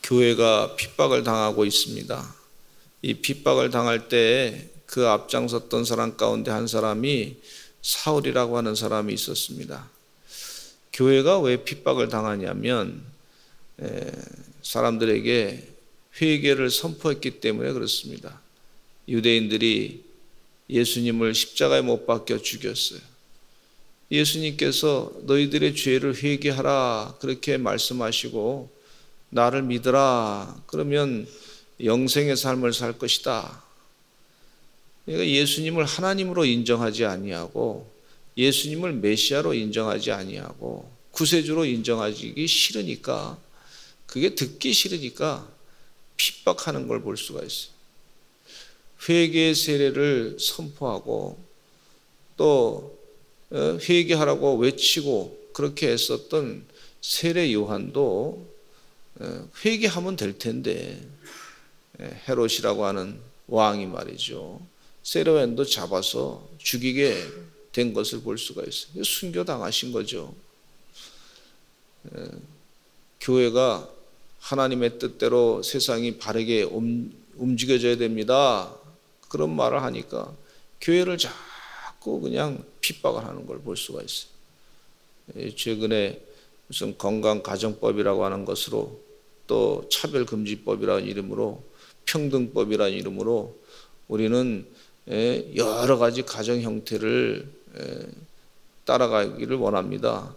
교회가 핍박을 당하고 있습니다. 이 핍박을 당할 때 그 앞장섰던 사람 가운데 한 사람이 사울이라고 하는 사람이 있었습니다. 교회가 왜 핍박을 당하냐면 사람들에게 회개를 선포했기 때문에 그렇습니다. 유대인들이 예수님을 십자가에 못 박혀 죽였어요. 예수님께서 너희들의 죄를 회개하라 그렇게 말씀하시고 나를 믿으라 그러면 영생의 삶을 살 것이다. 그러니까 예수님을 하나님으로 인정하지 아니하고 예수님을 메시아로 인정하지 아니하고 구세주로 인정하기 싫으니까, 그게 듣기 싫으니까 핍박하는 걸 볼 수가 있어요. 회개의 세례를 선포하고 또 회개하라고 외치고 그렇게 했었던 세례 요한도 회개하면 될 텐데 헤롯이라고 하는 왕이 말이죠, 세례 요한도 잡아서 죽이게 된 것을 볼 수가 있어요. 순교당하신 거죠. 교회가 하나님의 뜻대로 세상이 바르게 움직여져야 됩니다, 그런 말을 하니까 교회를 자꾸 그냥 핍박을 하는 걸 볼 수가 있어요. 최근에 무슨 건강가정법이라고 하는 것으로 또 차별금지법이라는 이름으로 평등법이라는 이름으로 우리는 여러 가지 가정 형태를 따라가기를 원합니다.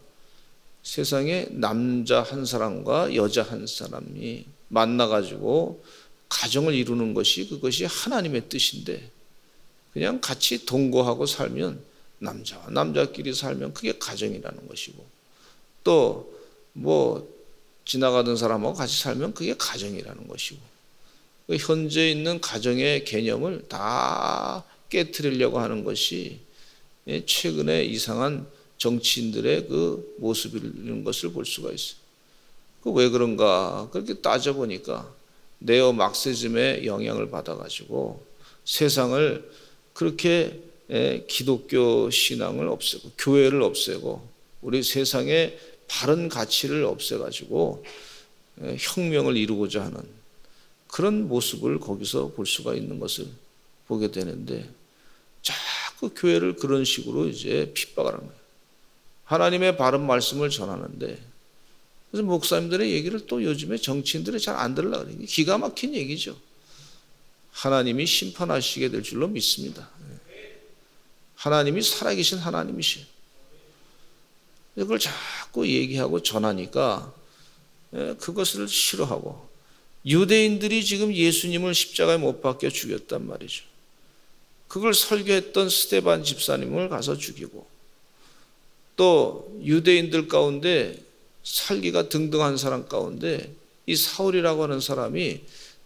세상에 남자 한 사람과 여자 한 사람이 만나가지고 가정을 이루는 것이 그것이 하나님의 뜻인데, 그냥 같이 동거하고 살면, 남자와 남자끼리 살면 그게 가정이라는 것이고, 또 뭐 지나가던 사람하고 같이 살면 그게 가정이라는 것이고, 현재 있는 가정의 개념을 다 깨트리려고 하는 것이 최근에 이상한 정치인들의 그 모습인 것을 볼 수가 있어요. 그 왜 그런가 그렇게 따져보니까 네오 막시즘의 영향을 받아가지고 세상을 그렇게 기독교 신앙을 없애고 교회를 없애고 우리 세상의 바른 가치를 없애가지고 혁명을 이루고자 하는 그런 모습을 거기서 볼 수가 있는 것을 보게 되는데, 자꾸 교회를 그런 식으로 이제 핍박을 하는 거예요. 하나님의 바른 말씀을 전하는데, 그래서 목사님들의 얘기를 또 요즘에 정치인들이 잘 안 들으려고 그래요. 기가 막힌 얘기죠. 하나님이 심판하시게 될 줄로 믿습니다. 하나님이 살아계신 하나님이시에요. 그걸 자꾸 얘기하고 전하니까 그것을 싫어하고, 유대인들이 지금 예수님을 십자가에 못 박혀 죽였단 말이죠. 그걸 설교했던 스데반 집사님을 가서 죽이고, 또 유대인들 가운데 살기가 등등한 사람 가운데 이 사울이라고 하는 사람이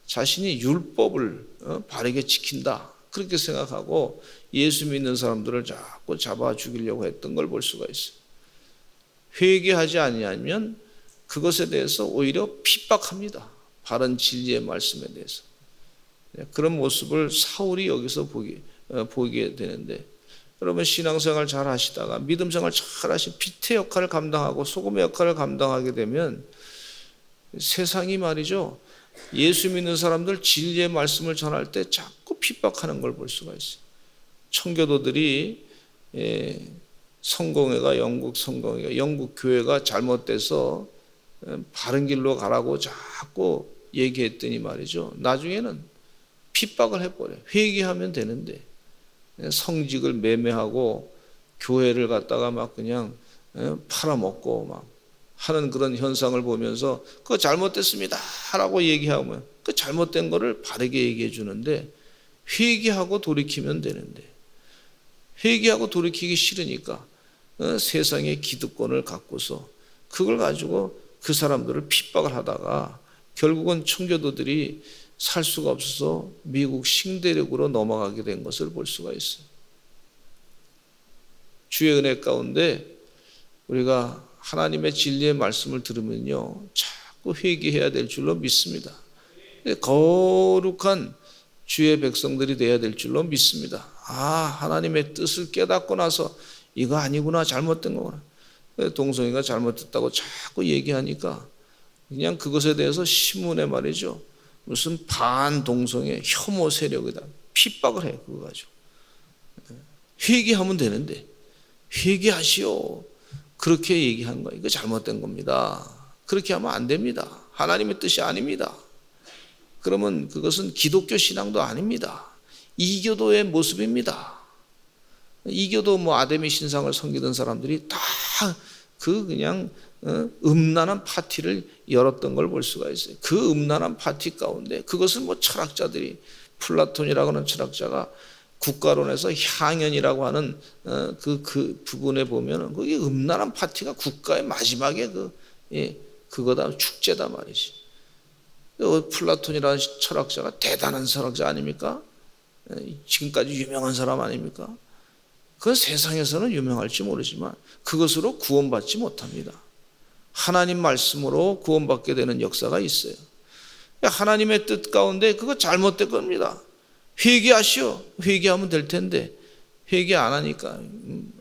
자신이 율법을 바르게 지킨다 그렇게 생각하고 예수 믿는 사람들을 자꾸 잡아 죽이려고 했던 걸 볼 수가 있어요. 회개하지 아니하면 그것에 대해서 오히려 핍박합니다. 바른 진리의 말씀에 대해서. 그런 모습을 사울이 여기서 보게 되는데, 여러분 신앙생활 잘 하시다가 믿음생활 잘 하시 빛의 역할을 감당하고 소금의 역할을 감당하게 되면 세상이 말이죠, 예수 믿는 사람들 진리의 말씀을 전할 때 자꾸 핍박하는 걸 볼 수가 있어요. 청교도들이 성공회가 영국 교회가 잘못돼서 바른 길로 가라고 자꾸 얘기했더니 말이죠, 나중에는 핍박을 해버려요. 회개하면 되는데 성직을 매매하고 교회를 갖다가 막 그냥 팔아먹고 막 하는 그런 현상을 보면서 그거 잘못됐습니다 라고 얘기하면 그 잘못된 거를 바르게 얘기해 주는데, 회개하고 돌이키면 되는데 회개하고 돌이키기 싫으니까 세상의 기득권을 갖고서 그걸 가지고 그 사람들을 핍박을 하다가 결국은 청교도들이 살 수가 없어서 미국 싱대륙으로 넘어가게 된 것을 볼 수가 있어요. 주의 은혜 가운데 우리가 하나님의 진리의 말씀을 들으면요 자꾸 회개해야 될 줄로 믿습니다. 거룩한 주의 백성들이 되어야 될 줄로 믿습니다. 하나님의 뜻을 깨닫고 나서 이거 아니구나, 잘못된 거구나. 동성이가 잘못됐다고 자꾸 얘기하니까 그냥 그것에 대해서 신문에 말이죠. 무슨 반동성애 혐오 세력이다. 핍박을 해. 그거 가지고. 회개하면 되는데 회개하시오. 그렇게 얘기한 거예요. 이거 잘못된 겁니다. 그렇게 하면 안 됩니다. 하나님의 뜻이 아닙니다. 그러면 그것은 기독교 신앙도 아닙니다. 이교도의 모습입니다. 이교도 뭐 아담의 신상을 섬기던 사람들이 다 그 그냥 음란한 파티를 열었던 걸 볼 수가 있어요. 그 음란한 파티 가운데 그것은 뭐 철학자들이 플라톤이라고 하는 철학자가 국가론에서 향연이라고 하는 그 부분에 보면은 그게 음란한 파티가 국가의 마지막에 그거다 축제다 말이지. 플라톤이라는 철학자가 대단한 철학자 아닙니까? 지금까지 유명한 사람 아닙니까? 그건 세상에서는 유명할지 모르지만 그것으로 구원받지 못합니다. 하나님 말씀으로 구원받게 되는 역사가 있어요. 하나님의 뜻 가운데 그거 잘못된 겁니다. 회개하시오. 회개하면 될 텐데 회개 안 하니까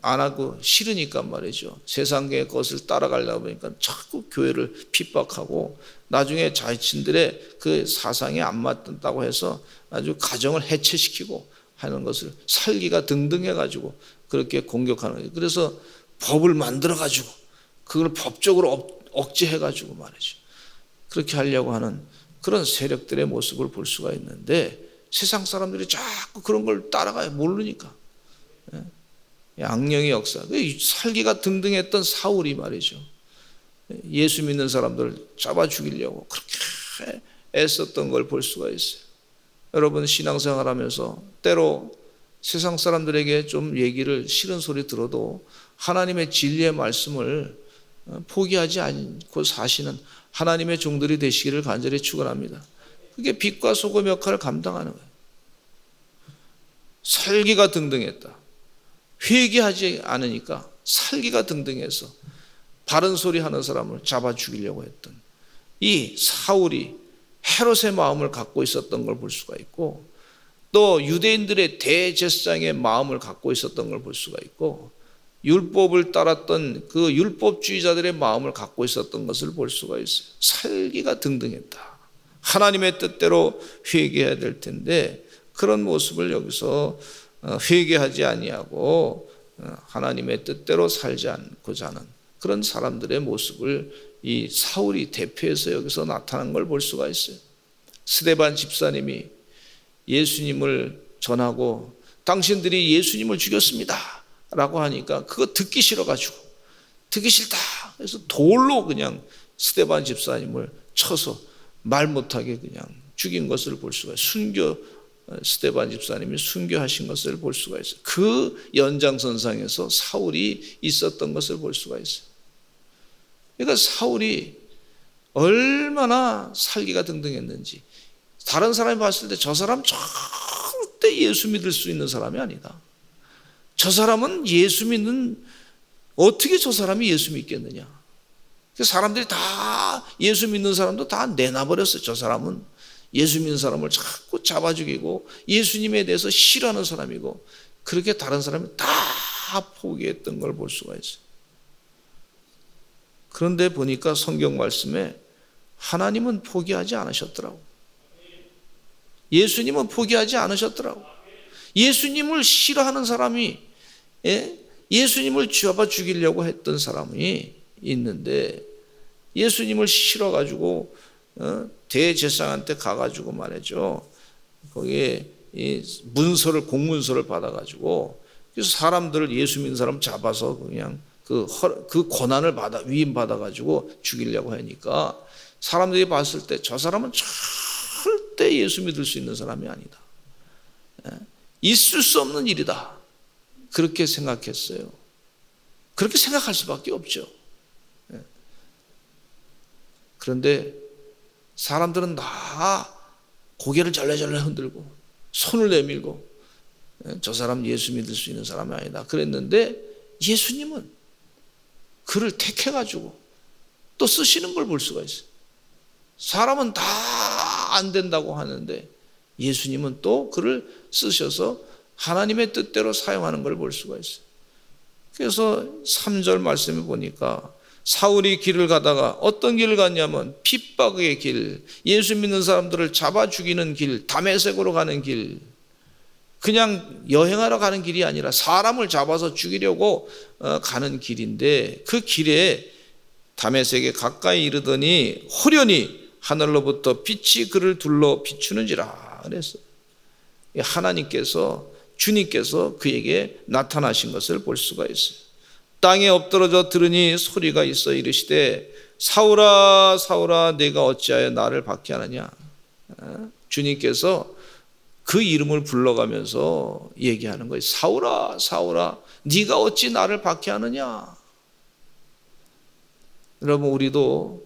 안 하고 싫으니까 말이죠. 세상의 것을 따라가려고 보니까 자꾸 교회를 핍박하고 나중에 자신들의 그 사상에 안 맞다고 해서 아주 가정을 해체시키고 하는 것을 살기가 등등해가지고 그렇게 공격하는 거예요. 그래서 법을 만들어가지고 그걸 법적으로 억제해가지고 말이죠. 그렇게 하려고 하는 그런 세력들의 모습을 볼 수가 있는데 세상 사람들이 자꾸 그런 걸 따라가요. 모르니까. 악령의 역사. 살기가 등등했던 사울이 말이죠. 예수 믿는 사람들을 잡아 죽이려고 그렇게 애썼던 걸 볼 수가 있어요. 여러분 신앙생활 하면서 때로 세상 사람들에게 좀 얘기를 싫은 소리 들어도 하나님의 진리의 말씀을 포기하지 않고 사시는 하나님의 종들이 되시기를 간절히 축원합니다. 그게 빛과 소금 역할을 감당하는 거예요. 살기가 등등했다. 회개하지 않으니까 살기가 등등해서 바른 소리 하는 사람을 잡아 죽이려고 했던 이 사울이 헤롯의 마음을 갖고 있었던 걸 볼 수가 있고 또 유대인들의 대제사장의 마음을 갖고 있었던 걸 볼 수가 있고 율법을 따랐던 그 율법주의자들의 마음을 갖고 있었던 것을 볼 수가 있어요. 살기가 등등했다. 하나님의 뜻대로 회개해야 될 텐데 그런 모습을 여기서 회개하지 아니하고 하나님의 뜻대로 살지 않고자 하는 그런 사람들의 모습을 이 사울이 대표해서 여기서 나타난 걸 볼 수가 있어요. 스데반 집사님이 예수님을 전하고 당신들이 예수님을 죽였습니다 라고 하니까 그거 듣기 싫어가지고 듣기 싫다 그래서 돌로 그냥 스데반 집사님을 쳐서 말 못하게 그냥 죽인 것을 볼 수가 있어요. 스데반 집사님이 순교하신 것을 볼 수가 있어요. 그 연장선상에서 사울이 있었던 것을 볼 수가 있어요. 그러니까 사울이 얼마나 살기가 등등했는지 다른 사람이 봤을 때 저 사람 절대 예수 믿을 수 있는 사람이 아니다. 저 사람은 예수 믿는 어떻게 저 사람이 예수 믿겠느냐. 사람들이 다 예수 믿는 사람도 다 내놔버렸어요. 저 사람은 예수 믿는 사람을 자꾸 잡아 죽이고 예수님에 대해서 싫어하는 사람이고 그렇게 다른 사람이 다 포기했던 걸 볼 수가 있어요. 그런데 보니까 성경 말씀에 하나님은 포기하지 않으셨더라고. 예수님은 포기하지 않으셨더라고. 예수님을 싫어하는 사람이 예수님을 잡아 죽이려고 했던 사람이 있는데 예수님을 싫어가지고 대제사장한테 가가지고 말이죠. 거기에 문서를 공문서를 받아가지고 그래서 사람들을 예수 믿는 사람 잡아서 그냥 그 고난을 위임받아가지고 죽이려고 하니까 사람들이 봤을 때 저 사람은 절대 예수 믿을 수 있는 사람이 아니다. 있을 수 없는 일이다. 그렇게 생각했어요. 그렇게 생각할 수밖에 없죠. 그런데 사람들은 다 고개를 절레절레 흔들고 손을 내밀고 저 사람 예수 믿을 수 있는 사람이 아니다. 그랬는데 예수님은 그를 택해가지고 또 쓰시는 걸 볼 수가 있어요. 사람은 다 안 된다고 하는데 예수님은 또 그를 쓰셔서 하나님의 뜻대로 사용하는 걸 볼 수가 있어요. 그래서 3절 말씀에 보니까 사울이 길을 가다가 어떤 길을 갔냐면 핍박의 길, 예수 믿는 사람들을 잡아 죽이는 길, 다메섹으로 가는 길, 그냥 여행하러 가는 길이 아니라 사람을 잡아서 죽이려고 가는 길인데, 그 길에 다메섹에 가까이 이르더니 호련히 하늘로부터 빛이 그를 둘러 비추는지라 그랬어요. 하나님께서, 주님께서 그에게 나타나신 것을 볼 수가 있어요. 땅에 엎드러져 들으니 소리가 있어 이르시되 사울아 사울아 네가 어찌하여 나를 박해하느냐. 주님께서 그 이름을 불러가면서 얘기하는 거예요. 사울아 사울아 네가 어찌 나를 박해하느냐. 여러분, 우리도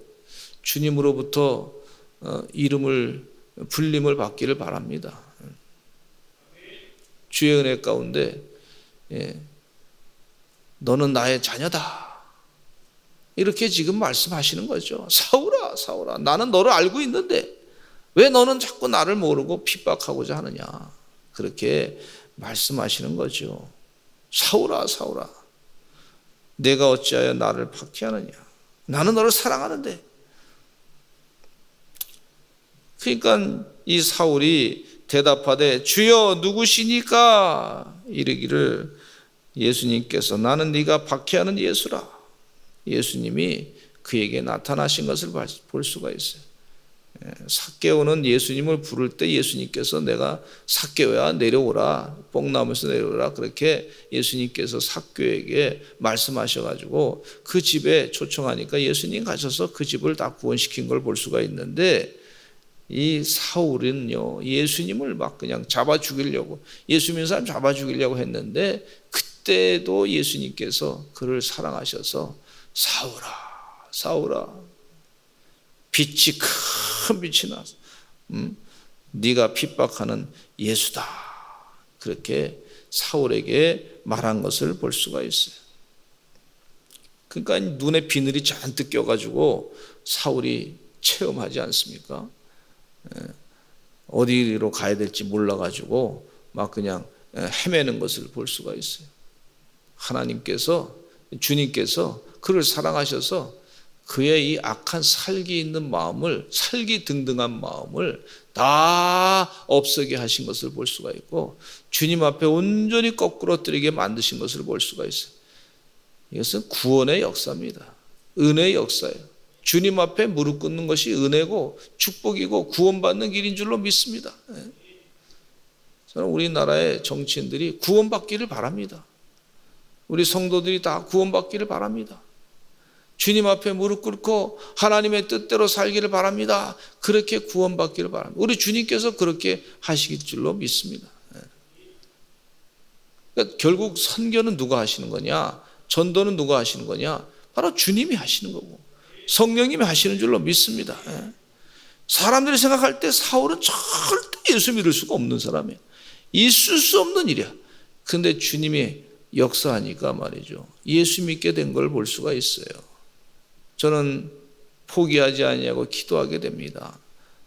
주님으로부터 이름을, 불림을 받기를 바랍니다. 주의 은혜 가운데 너는 나의 자녀다, 이렇게 지금 말씀하시는 거죠. 사울아 사울아 나는 너를 알고 있는데 왜 너는 자꾸 나를 모르고 핍박하고자 하느냐, 그렇게 말씀하시는 거죠. 사울아 사울아 내가 어찌하여 나를 박해하느냐. 나는 너를 사랑하는데. 그러니까 이 사울이 대답하되 주여 누구시니까 이르기를 예수님께서 나는 네가 박해하는 예수라. 예수님이 그에게 나타나신 것을 볼 수가 있어요. 삭개오는 예수님을 부를 때 예수님께서 내가 삭개오야 내려오라, 뽕나무에서 내려오라, 그렇게 예수님께서 삭개오에게 말씀하셔가지고 그 집에 초청하니까 예수님 가셔서 그 집을 다 구원시킨 걸 볼 수가 있는데, 이 사울은요 예수님을 막 그냥 잡아 죽이려고, 예수 믿는 사람 잡아 죽이려고 했는데 그때도 예수님께서 그를 사랑하셔서 사울아 사울아 빛이, 큰 빛이 나서 네가 핍박하는 예수다, 그렇게 사울에게 말한 것을 볼 수가 있어요. 그러니까 눈에 비늘이 잔뜩 껴가지고 사울이 체험하지 않습니까? 어디로 가야 될지 몰라가지고 막 그냥 헤매는 것을 볼 수가 있어요. 하나님께서, 주님께서 그를 사랑하셔서 그의 이 악한 살기 있는 마음을, 살기 등등한 마음을 다 없애게 하신 것을 볼 수가 있고, 주님 앞에 온전히 거꾸러뜨리게 만드신 것을 볼 수가 있어요. 이것은 구원의 역사입니다. 은혜의 역사예요. 주님 앞에 무릎 꿇는 것이 은혜고 축복이고 구원받는 길인 줄로 믿습니다. 저는 우리나라의 정치인들이 구원받기를 바랍니다. 우리 성도들이 다 구원받기를 바랍니다. 주님 앞에 무릎 꿇고 하나님의 뜻대로 살기를 바랍니다. 그렇게 구원받기를 바랍니다. 우리 주님께서 그렇게 하실 줄로 믿습니다. 그러니까 결국 선교는 누가 하시는 거냐, 전도는 누가 하시는 거냐, 바로 주님이 하시는 거고 성령님이 하시는 줄로 믿습니다. 사람들이 생각할 때 사울은 절대 예수 믿을 수가 없는 사람이에요. 있을 수 없는 일이야. 그런데 주님이 역사하니까 말이죠, 예수 믿게 된 걸 볼 수가 있어요. 저는 포기하지 아니하고 기도하게 됩니다.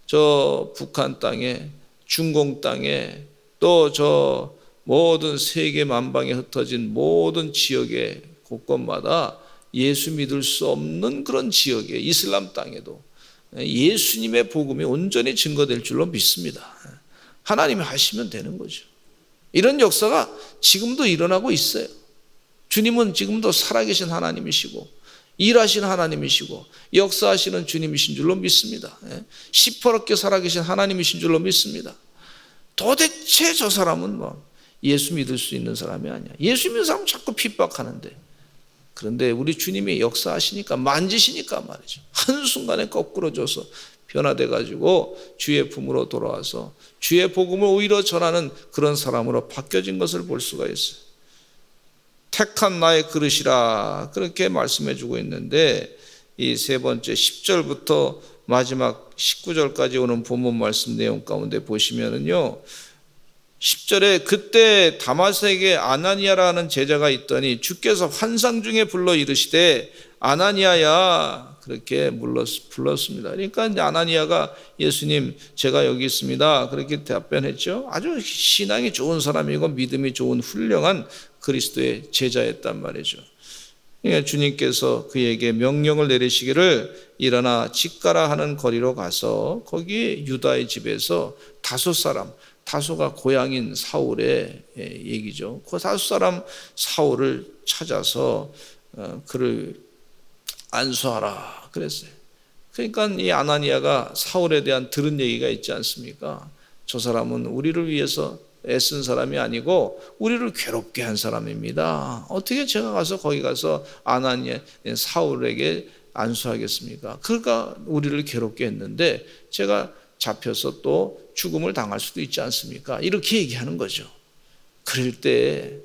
저 북한 땅에, 중공 땅에, 또 저 모든 세계 만방에 흩어진 모든 지역의 곳곳마다 예수 믿을 수 없는 그런 지역에, 이슬람 땅에도 예수님의 복음이 온전히 증거될 줄로 믿습니다. 하나님이 하시면 되는 거죠. 이런 역사가 지금도 일어나고 있어요. 주님은 지금도 살아계신 하나님이시고 일하시는 하나님이시고 역사하시는 주님이신 줄로 믿습니다. 시퍼렇게 살아계신 하나님이신 줄로 믿습니다. 도대체 저 사람은 뭐 예수 믿을 수 있는 사람이 아니야. 예수 믿는 사람은 자꾸 핍박하는데, 그런데 우리 주님이 역사하시니까, 만지시니까 말이죠, 한순간에 거꾸로져서 변화돼 가지고 주의 품으로 돌아와서 주의 복음을 오히려 전하는 그런 사람으로 바뀌어진 것을 볼 수가 있어요. 택한 나의 그릇이라, 그렇게 말씀해 주고 있는데, 이 세 번째 10절부터 마지막 19절까지 오는 본문 말씀 내용 가운데 보시면은요, 10절에 그때 다마섹에 아나니아라는 제자가 있더니 주께서 환상 중에 불러 이르시되 아나니아야, 그렇게 불렀습니다. 그러니까 아나니아가 예수님 제가 여기 있습니다, 그렇게 답변했죠. 아주 신앙이 좋은 사람이고 믿음이 좋은 훌륭한 그리스도의 제자였단 말이죠. 그러니까 주님께서 그에게 명령을 내리시기를 일어나 직가라 하는 거리로 가서 거기 유다의 집에서 다소가 고향인 사울의 얘기죠. 그 다소 사람 사울을 찾아서 그를 안수하라 그랬어요. 그러니까 이 아나니아가 사울에 대한 들은 얘기가 있지 않습니까? 저 사람은 우리를 위해서 애쓴 사람이 아니고 우리를 괴롭게 한 사람입니다. 어떻게 제가 가서 거기 가서 아나니아 사울에게 안수하겠습니까? 그러니까 우리를 괴롭게 했는데 제가 잡혀서 또 죽음을 당할 수도 있지 않습니까? 이렇게 얘기하는 거죠. 그럴 때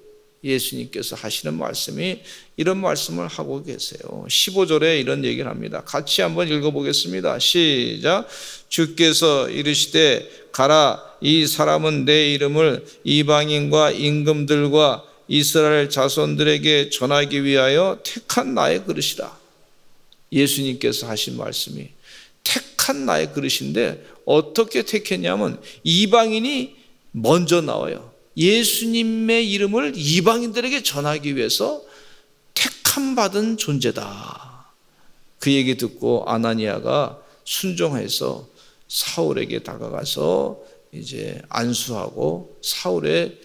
예수님께서 하시는 말씀이 이런 말씀을 하고 계세요. 15절에 이런 얘기를 합니다. 같이 한번 읽어보겠습니다. 시작. 주께서 이르시되 가라, 이 사람은 내 이름을 이방인과 임금들과 이스라엘 자손들에게 전하기 위하여 택한 나의 그릇이라. 예수님께서 하신 말씀이 택한 나의 그릇인데 어떻게 택했냐면 이방인이 먼저 나와요. 예수님의 이름을 이방인들에게 전하기 위해서 택함받은 존재다. 그 얘기 듣고 아나니아가 순종해서 사울에게 다가가서 이제 안수하고 사울의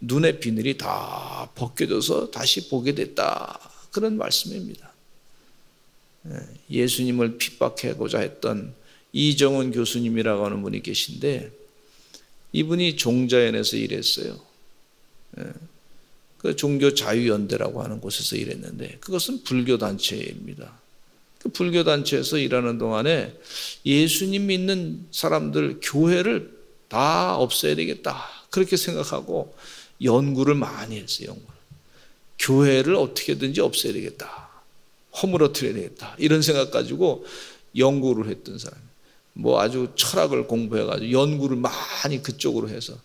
눈의 비늘이 다 벗겨져서 다시 보게 됐다. 그런 말씀입니다. 예수님을 핍박하고자 했던 이정훈 교수님이라고 하는 분이 계신데 이분이 종자연에서 일했어요. 그 종교자유연대라고 하는 곳에서 일했는데 그것은 불교단체입니다. 그 불교단체에서 일하는 동안에 예수님 믿는 사람들 교회를 다 없애야 되겠다 그렇게 생각하고 연구를 많이 했어요. 교회를 어떻게든지 없애야 되겠다, 허물어뜨려야 되겠다 이런 생각 가지고 연구를 했던 사람, 아주 철학을 공부해가지고 연구를 많이 그쪽으로 해서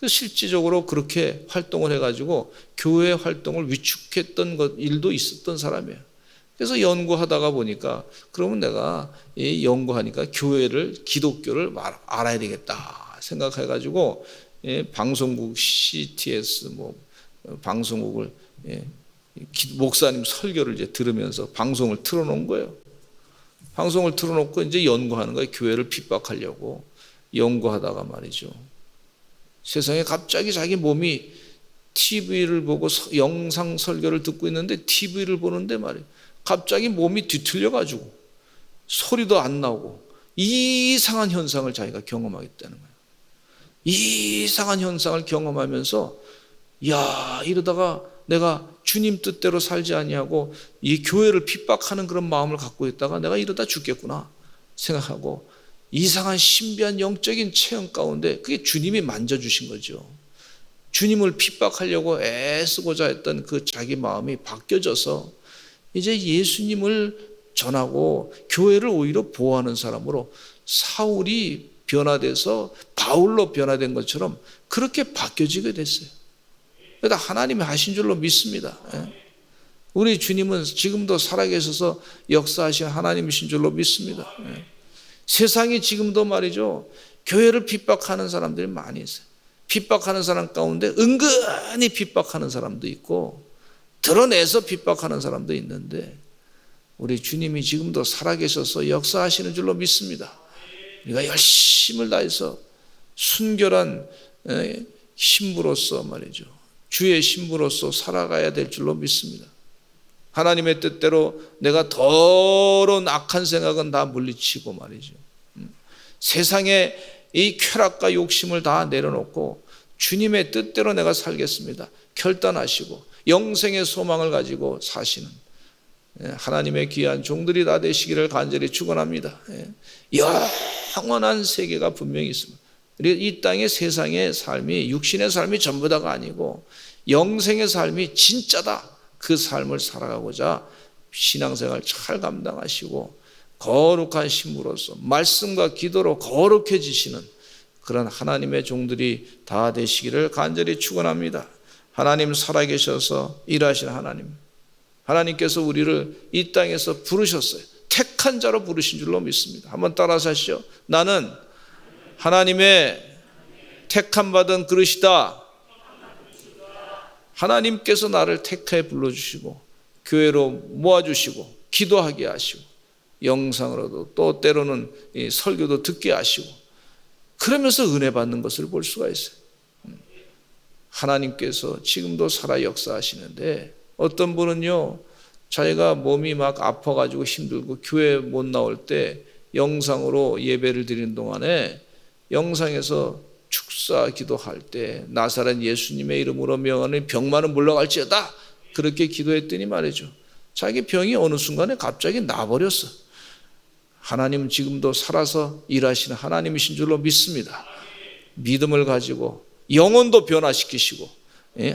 실질적으로 그렇게 활동을 해가지고 교회 활동을 위축했던 일도 있었던 사람이에요. 그래서 연구하다가 보니까 그러면 내가 연구하니까 기독교를 알아야 되겠다 생각해가지고 방송국 CTS 방송국을 목사님 설교를 이제 들으면서 방송을 틀어놓은 거예요. 방송을 틀어놓고 이제 연구하는 거예요. 교회를 핍박하려고 연구하다가 말이죠. 세상에 갑자기 자기 몸이 TV를 보고 영상 설교를 듣고 있는데 TV를 보는데 말이에요. 갑자기 몸이 뒤틀려가지고 소리도 안 나오고 이상한 현상을 자기가 경험하겠다는 거예요. 이상한 현상을 경험하면서 이러다가 내가 주님 뜻대로 살지 아니하고 이 교회를 핍박하는 그런 마음을 갖고 있다가 내가 이러다 죽겠구나 생각하고 이상한 신비한 영적인 체험 가운데 그게 주님이 만져주신 거죠. 주님을 핍박하려고 애쓰고자 했던 그 자기 마음이 바뀌어져서 이제 예수님을 전하고 교회를 오히려 보호하는 사람으로 사울이 변화돼서 바울로 변화된 것처럼 그렇게 바뀌어지게 됐어요. 그러니까 하나님이 하신 줄로 믿습니다. 우리 주님은 지금도 살아계셔서 역사하신 하나님이신 줄로 믿습니다. 세상이 지금도 말이죠, 교회를 핍박하는 사람들이 많이 있어요. 핍박하는 사람 가운데 은근히 핍박하는 사람도 있고 드러내서 핍박하는 사람도 있는데 우리 주님이 지금도 살아계셔서 역사하시는 줄로 믿습니다. 우리가 열심을 다해서 순결한 신부로서 말이죠, 주의 신부로서 살아가야 될 줄로 믿습니다. 하나님의 뜻대로 내가 더러운 악한 생각은 다 물리치고 말이죠, 세상의 이 쾌락과 욕심을 다 내려놓고 주님의 뜻대로 내가 살겠습니다 결단하시고 영생의 소망을 가지고 사시는 하나님의 귀한 종들이 다 되시기를 간절히 축원합니다. 영원한 세계가 분명히 있습니다. 이 땅의 세상의 삶이 육신의 삶이 전부 다가 아니고 영생의 삶이 진짜다. 그 삶을 살아가고자 신앙생활 잘 감당하시고 거룩한 신부로서 말씀과 기도로 거룩해지시는 그런 하나님의 종들이 다 되시기를 간절히 축원합니다. 하나님 살아계셔서 일하신 하나님께서 우리를 이 땅에서 부르셨어요. 택한 자로 부르신 줄로 믿습니다. 한번 따라서 하시죠. 나는 하나님의 택함 받은 그릇이다. 하나님께서 나를 택해 불러주시고 교회로 모아주시고 기도하게 하시고 영상으로도 또 때로는 이 설교도 듣게 하시고 그러면서 은혜 받는 것을 볼 수가 있어요. 하나님께서 지금도 살아 역사하시는데 어떤 분은요 자기가 몸이 막 아파가지고 힘들고 교회 못 나올 때 영상으로 예배를 드리는 동안에 영상에서 축사 기도할 때 나사렛 예수님의 이름으로 명하는 병만은 물러갈지어다 그렇게 기도했더니 말이죠 자기 병이 어느 순간에 갑자기 나버렸어. 하나님은 지금도 살아서 일하시는 하나님이신 줄로 믿습니다. 믿음을 가지고 영혼도 변화시키시고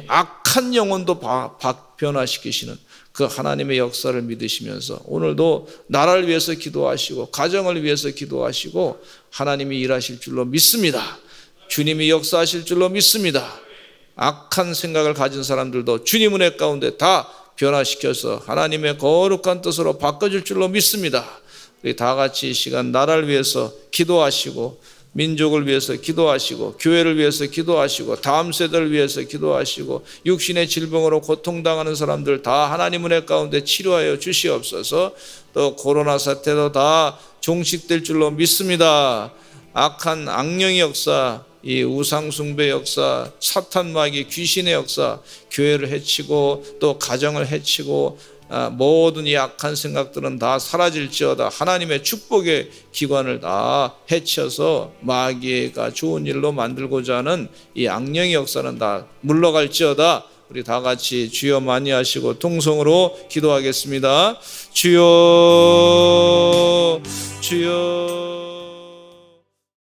악한 영혼도 변화시키시는 그 하나님의 역사를 믿으시면서 오늘도 나라를 위해서 기도하시고 가정을 위해서 기도하시고 하나님이 일하실 줄로 믿습니다. 주님이 역사하실 줄로 믿습니다. 악한 생각을 가진 사람들도 주님 은혜 가운데 다 변화시켜서 하나님의 거룩한 뜻으로 바꿔줄 줄로 믿습니다. 우리 다 같이 이 시간 나라를 위해서 기도하시고 민족을 위해서 기도하시고 교회를 위해서 기도하시고 다음 세대를 위해서 기도하시고 육신의 질병으로 고통당하는 사람들 다 하나님 은혜 가운데 치료하여 주시옵소서. 또 코로나 사태도 다 종식될 줄로 믿습니다. 악한 악령의 역사, 이 우상숭배 역사, 사탄마귀 귀신의 역사 교회를 해치고 또 가정을 해치고 모든 이 악한 생각들은 다 사라질지어다. 하나님의 축복의 기관을 다 해쳐서 마귀가 좋은 일로 만들고자 하는 이 악령의 역사는 다 물러갈지어다. 우리 다 같이 주여 많이 하시고 통성으로 기도하겠습니다. 주여 주여